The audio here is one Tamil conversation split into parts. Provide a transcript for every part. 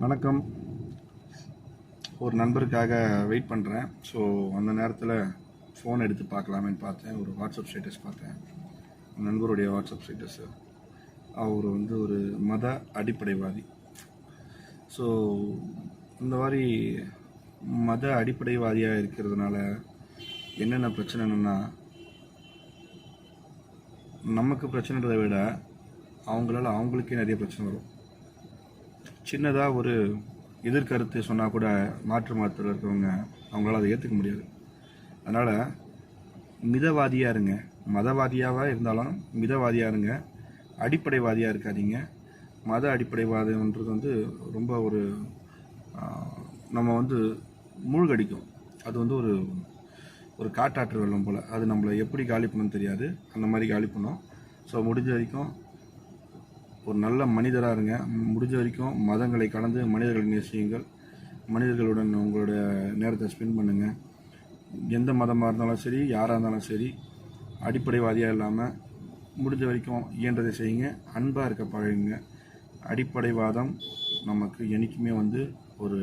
வணக்கம். ஒரு நண்பருக்காக வெயிட் பண்ணுறேன். ஸோ அந்த நேரத்தில் ஃபோன் எடுத்து பார்க்கலாமேன்னு பார்த்தேன். ஒரு வாட்ஸ்அப் ஸ்டேட்டஸ் பார்த்தேன். நண்பருடைய வாட்ஸ்அப் ஸ்டேட்டஸு. அவர் ஒரு மத அடிப்படைவாதி. ஸோ இந்த மாதிரி மத அடிப்படைவாதியாக இருக்கிறதுனால என்னென்ன பிரச்சனைன்னா, நமக்கு பிரச்சனைன்றதை விட அவங்களால அவங்களுக்கே நிறைய பிரச்சனை வரும். சின்னதாக ஒரு எதிர்கருத்து சொன்னால் கூட மாற்று மதத்தில் இருக்கிறவங்க அவங்களால அதை ஏற்றுக்க முடியாது. அதனால் மிதவாதியாக இருங்க. மதவாதியாக இருந்தாலும் மிதவாதியாக இருங்க. அடிப்படைவாதியாக இருக்காதீங்க. மத அடிப்படைவாதம்ன்றது ரொம்ப ஒரு நம்ம மூழ்கடிக்கும். அது ஒரு ஒரு காட்டாற்று வெள்ளம் போல். அது நம்மளை எப்படி காலி பண்ணணும்னு தெரியாது. அந்த மாதிரி காலி பண்ணும். ஸோ முடிஞ்ச வரைக்கும் ஒரு நல்ல மனிதராக இருங்க. முடிஞ்ச வரைக்கும் மதங்களை கடந்து மனிதர்களை நேசியுங்கள். மனிதர்களுடன் உங்களோட நேரத்தை ஸ்பெண்ட் பண்ணுங்கள். எந்த மதமாக இருந்தாலும் சரி, யாராக இருந்தாலும் சரி, அடிப்படைவாதியாக இல்லாமல் முடிஞ்ச வரைக்கும் இயன்றதை செய்யுங்க. அன்பாக இருக்க பழகுங்க. அடிப்படைவாதம் நமக்கு என்றைக்குமே ஒரு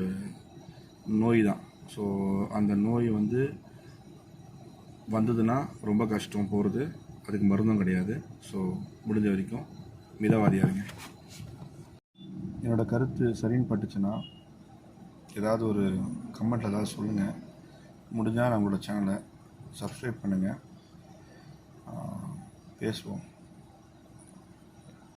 நோய் தான். ஸோ அந்த நோய் வந்ததுன்னா ரொம்ப கஷ்டம் போகிறது. அதுக்கு மருந்தும் கிடையாது. ஸோ முடிஞ்ச வரைக்கும் மிதவாதியாக இருங்க. என்னோடய கருத்து சரின்னு பட்டுச்சுன்னா ஏதாவது ஒரு கமெண்ட்டில் ஏதாவது சொல்லுங்கள். முடிஞ்சால் நம்மளோட சேனலை சப்ஸ்கிரைப் பண்ணுங்கள். பேசுவோம்.